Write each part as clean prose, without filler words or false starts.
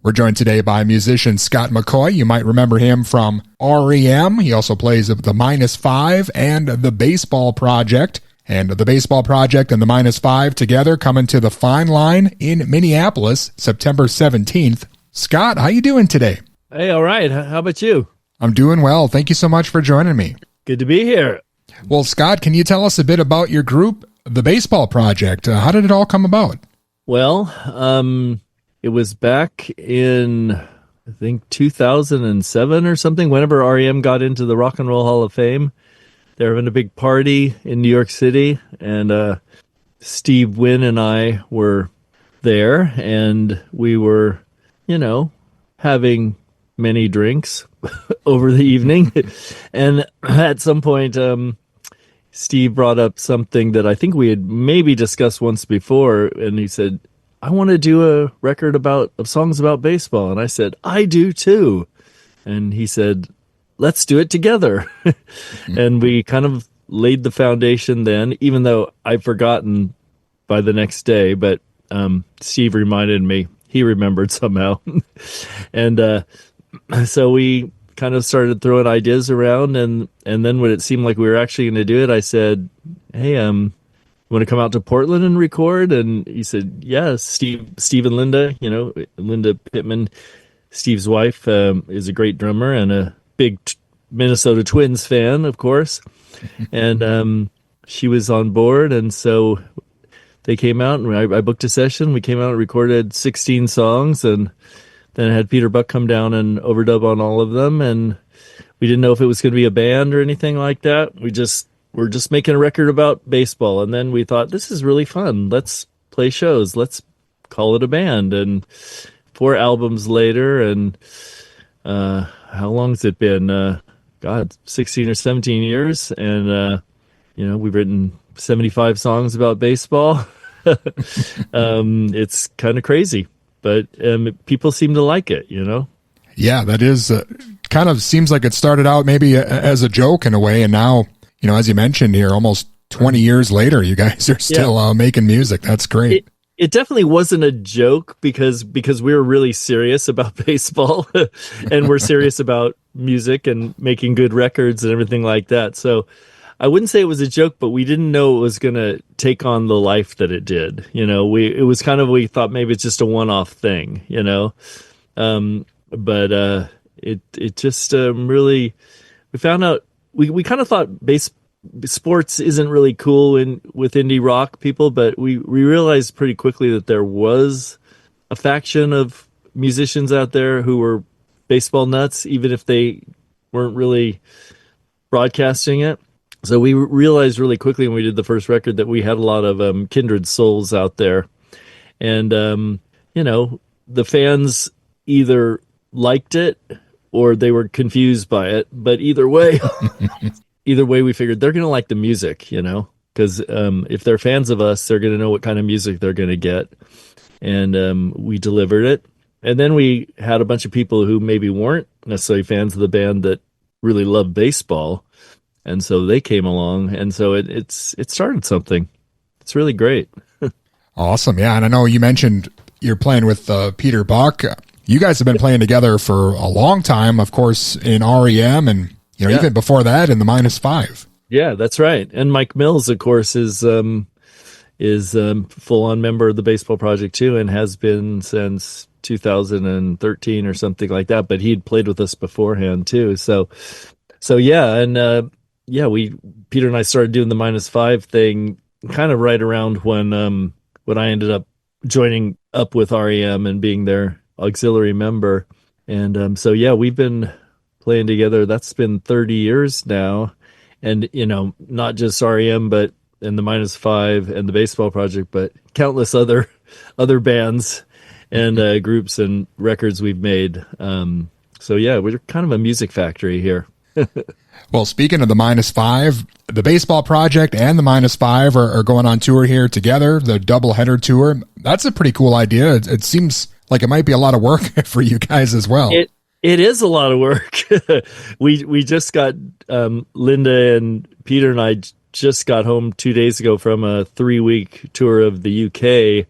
We're joined today by musician Scott McCaughey. You might remember him from R.E.M. He also plays the Minus Five and the Baseball Project. And the Baseball Project and the Minus Five together coming to the Fine Line in Minneapolis, September 17th. Scott, how you doing today? Hey, all right. How about you? I'm doing well. Thank you so much for joining me. Good to be here. Well, Scott, can you tell us a bit about your group, the Baseball Project? How did it all come about? Well, it was back in, I think, 2007 or something, whenever R.E.M. got into the Rock and Roll Hall of Fame. They were having a big party in New York City, and Steve Wynn and I were there, and we were, having many drinks over the evening. And at some point, Steve brought up something that I think we had maybe discussed once before, and he said, I want to do a record of songs about baseball. And I said, I do too. And he said, let's do it together. And we kind of laid the foundation then, even though I'd forgotten by the next day, but Steve reminded me. He remembered somehow. And so we kind of started throwing ideas around, and then when it seemed like we were actually going to do it, I said, hey, want to come out to Portland and record? And he said, yes. Steve and Linda, Linda Pittman, Steve's wife, is a great drummer and a big Minnesota Twins fan, of course. And she was on board. And so they came out, and I booked a session. We came out and recorded 16 songs, and then I had Peter Buck come down and overdub on all of them. And we didn't know if it was going to be a band or anything like that. We're just making a record about baseball. And then we thought, this is really fun. Let's play shows. Let's call it a band. And 4 albums later, and how long has it been? 16 or 17 years. And, we've written 75 songs about baseball. It's kind of crazy, but people seem to like it, Yeah, that is kind of seems like it started out maybe as a joke in a way, and now, as you mentioned here, almost 20 years later, you guys are still making music. That's great. It definitely wasn't a joke because we were really serious about baseball and we're serious about music and making good records and everything like that. So I wouldn't say it was a joke, but we didn't know it was going to take on the life that it did. It was kind of, we thought maybe it's just a one-off thing, but it just really, we found out, we kind of thought sports isn't really cool with indie rock people, but we realized pretty quickly that there was a faction of musicians out there who were baseball nuts, even if they weren't really broadcasting it. So we realized really quickly when we did the first record that we had a lot of kindred souls out there. And, the fans either liked it or they were confused by it. But either way, we figured they're going to like the music, because if they're fans of us, they're going to know what kind of music they're going to get. And we delivered it. And then we had a bunch of people who maybe weren't necessarily fans of the band that really loved baseball. And so they came along, and so it started something. It's really great. Awesome, yeah. And I know you mentioned you're playing with Peter Buck. You guys have been playing together for a long time, of course, in R.E.M. and even before that in the Minus Five. Yeah, that's right. And Mike Mills, of course, is full-on member of the Baseball Project too, and has been since 2013 or something like that. But he'd played with us beforehand too. So yeah, and. Peter and I started doing the Minus Five thing kind of right around when I ended up joining up with R.E.M. and being their auxiliary member. And we've been playing together. That's been 30 years now. And, not just R.E.M., but and the Minus Five and the Baseball Project, but countless other bands and groups and records we've made. We're kind of a music factory here. Well, speaking of the Minus Five, the Baseball Project and the Minus Five are going on tour here together, the doubleheader tour. That's a pretty cool idea. It seems like it might be a lot of work for you guys as well. It is a lot of work. We just got Linda and Peter and I just got home 2 days ago from a 3-week tour of the UK,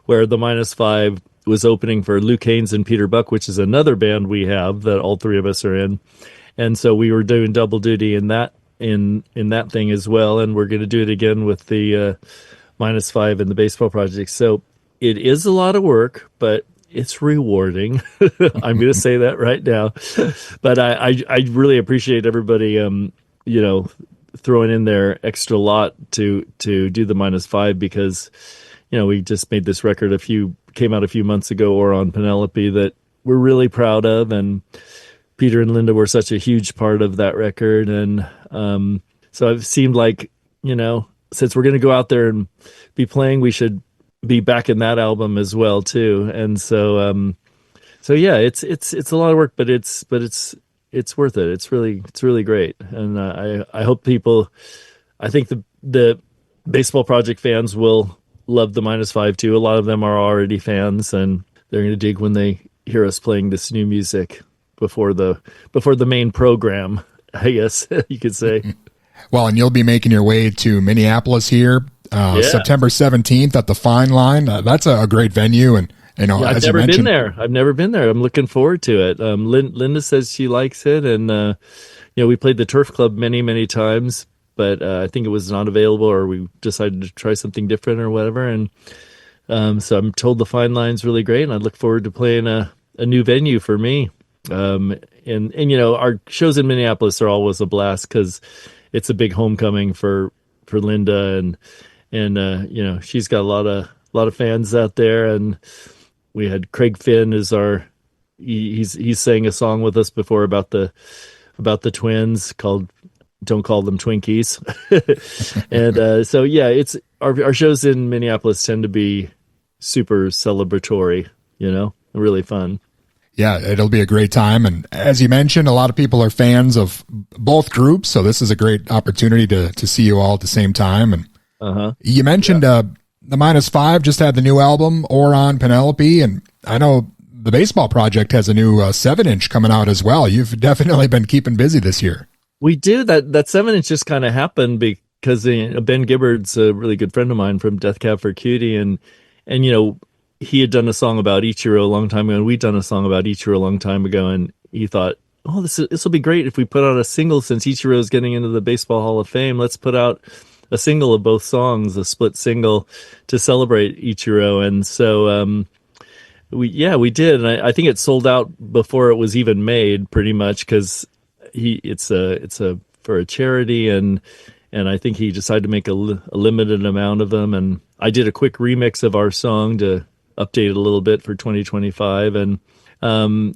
where the Minus Five was opening for Luke Haynes and Peter Buck, which is another band we have that all three of us are in. And so we were doing double duty in that thing as well, and we're going to do it again with the -5 and the baseball project. So it is a lot of work, but it's rewarding. I'm going to say that right now. But I really appreciate everybody, throwing in their extra lot to do the -5, because, we just made this record came out a few months ago, or on Penelope, that we're really proud of. And Peter and Linda were such a huge part of that record. And so it seemed like, since we're going to go out there and be playing, we should be back in that album as well too. And so yeah, it's a lot of work, but it's worth it. It's really great. And I hope people, I think the baseball project fans will love the -5 too. A lot of them are already fans, and they're going to dig when they hear us playing this new music before the main program, I guess you could say. Well, and you'll be making your way to Minneapolis here, September 17th at the Fine Line. That's a great venue. And, I've never been there. I've never been there. I'm looking forward to it. Linda says she likes it. And, we played the Turf Club many, many times, but I think it was not available, or we decided to try something different or whatever. And so I'm told the Fine Line's really great, and I look forward to playing a new venue for me. And our shows in Minneapolis are always a blast, because it's a big homecoming for Linda, and she's got a lot of fans out there. And we had Craig Finn as he's sang a song with us before about the twins called "Don't Call Them Twinkies," and so yeah, it's our shows in Minneapolis tend to be super celebratory, really fun. Yeah, it'll be a great time. And as you mentioned, a lot of people are fans of both groups, so this is a great opportunity to see you all at the same time. And you mentioned the -5 just had the new album, or on Penelope, and I know the baseball project has a new 7-inch coming out as well. You've definitely been keeping busy this year. We do. That 7-inch just kind of happened because Ben Gibbard's a really good friend of mine from Death Cab for Cutie, and he had done a song about Ichiro a long time ago, and we'd done a song about Ichiro a long time ago, and he thought, oh, this will be great if we put out a single, since Ichiro is getting into the Baseball Hall of Fame. Let's put out a single of both songs, a split single, to celebrate Ichiro. And so we did, and I think it sold out before it was even made, pretty much, because it's for a charity, and I think he decided to make a limited amount of them. And I did a quick remix of our song to update it a little bit for 2025, and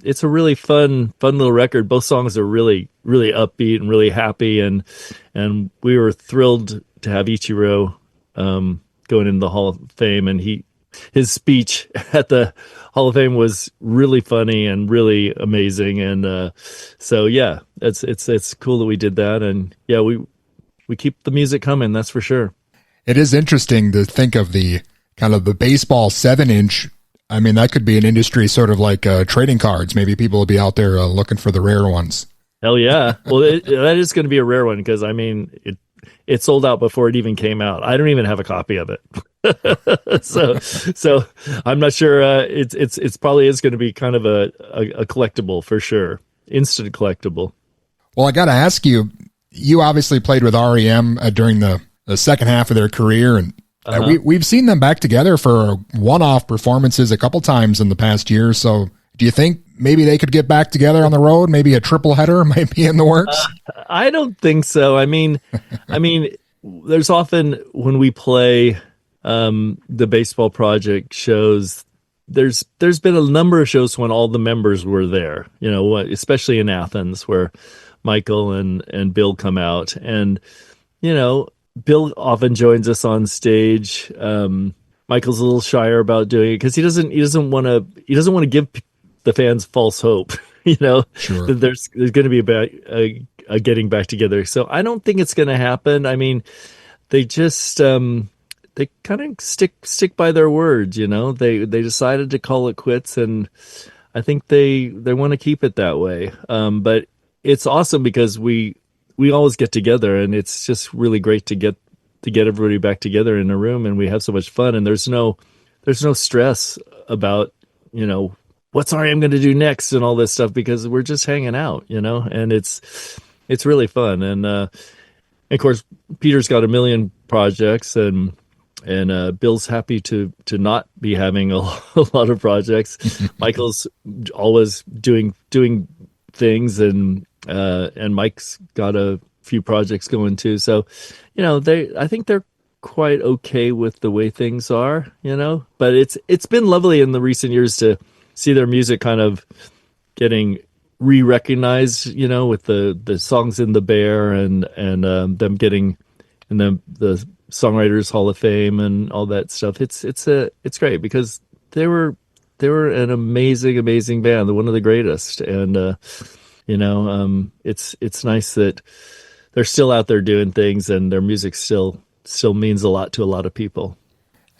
it's a really fun little record. Both songs are really, really upbeat and really happy, and we were thrilled to have Ichiro going into the Hall of Fame, and his speech at the Hall of Fame was really funny and really amazing. And so yeah, it's cool that we did that, and yeah, we keep the music coming, that's for sure. It is interesting to think of the kind of the baseball 7-inch. I mean, that could be an industry sort of like trading cards. Maybe people will be out there looking for the rare ones. Hell yeah. Well, that is going to be a rare one, because I mean, it sold out before it even came out. I don't even have a copy of it. so I'm not sure. It's probably is going to be kind of a collectible for sure. Instant collectible. Well, I got to ask you, you obviously played with R.E.M. During the second half of their career, and we've seen them back together for one-off performances a couple times in the past year. So do you think maybe they could get back together on the road? Maybe a triple header might be in the works? I don't think so. I mean, there's often when we play the baseball project shows, there's been a number of shows when all the members were there, especially in Athens, where Michael and Bill come out, and, Bill often joins us on stage. Michael's a little shyer about doing it because he doesn't want to give the fans false hope. Sure. That there's going to be a getting back together. So I don't think it's going to happen. I mean, they just they kind of stick by their words. They decided to call it quits, and I think they want to keep it that way. But it's awesome because we always get together, and it's just really great to get everybody back together in a room, and we have so much fun, and there's no stress about what's R.E.M going to do next and all this stuff, because we're just hanging out, and it's really fun. And of course, Peter's got a million projects, and Bill's happy to not be having a lot of projects. Michael's always doing things, and Mike's got a few projects going too. So, I think they're quite okay with the way things are, But it's been lovely in the recent years to see their music kind of getting re-recognized, with the songs in the Bear, and them getting in the Songwriters Hall of Fame and all that stuff. It's great, because they were an amazing band. They're one of the greatest, and it's nice that they're still out there doing things, and their music still means a lot to a lot of people.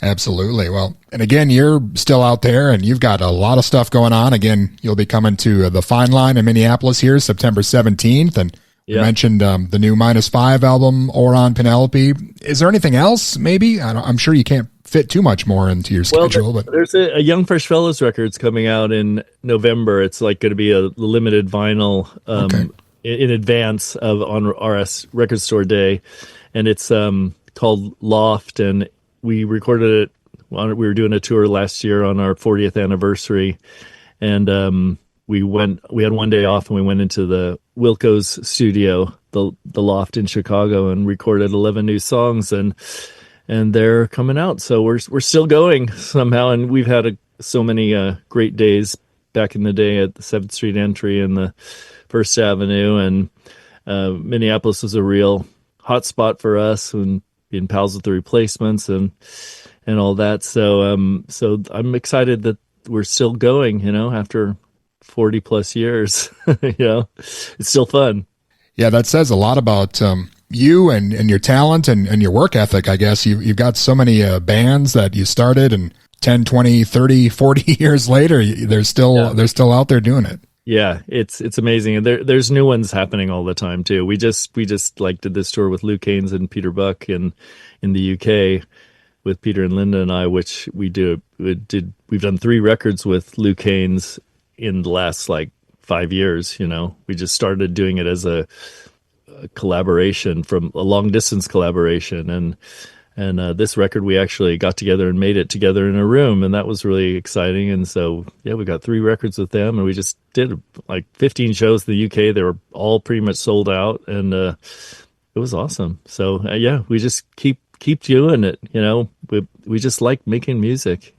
Absolutely. Well, and again, you're still out there, and you've got a lot of stuff going on. Again, you'll be coming to the Fine Line in Minneapolis here, September 17th, and you mentioned the new -5 album, Oron Penelope. Is there anything else, maybe? I'm sure you can't fit too much more into your schedule. But there's a Young Fresh Fellows record's coming out in November. It's like going to be a limited vinyl in advance on RS Record Store Day, and it's called Loft, and we recorded it. We were doing a tour last year on our 40th anniversary, and we had one day off, and we went into the Wilco's studio, the Loft in Chicago, and recorded 11 new songs, and they're coming out. So we're still going somehow, and we've had so many great days back in the day at the 7th Street Entry and the First Avenue, and Minneapolis was a real hot spot for us, and being pals with the Replacements and all that. So I'm excited that we're still going, after 40 plus years. It's still fun. Yeah, that says a lot about you and your talent and your work ethic, I guess. You've got so many bands that you started, and 10, 20, 30, 40 years later, they're still out there doing it. Yeah, it's amazing. And there's new ones happening all the time too. We just did this tour with Luke Haynes and Peter Buck in the UK with Peter and Linda and I, which we've done 3 records with Luke Haynes in the last 5 years. We just started doing it as a collaboration, from a long distance collaboration, and this record we actually got together and made it together in a room, and that was really exciting. And so we got 3 records with them, and we just did 15 shows in the UK. They were all pretty much sold out, and it was awesome. So we just keep doing it. We just like making music.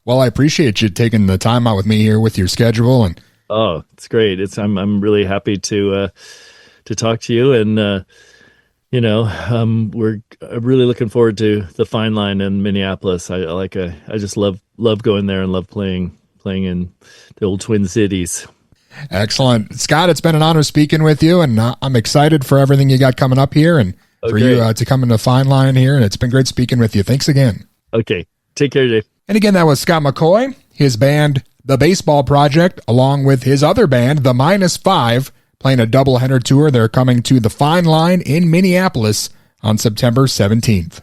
Well, I appreciate you taking the time out with me here with your schedule, and it's great. I'm really happy to talk to you, and we're really looking forward to the Fine Line in Minneapolis. I just love going there and love playing in the old Twin Cities. Excellent. Scott, it's been an honor speaking with you, and I'm excited for everything you got coming up here, and for you to come into Fine Line here, and it's been great speaking with you. Thanks again. Okay. Take care, Dave. And again, that was Scott McCaughey, his band, The Baseball Project, along with his other band, The -5, playing a doubleheader tour. They're coming to the Fine Line in Minneapolis on September 17th.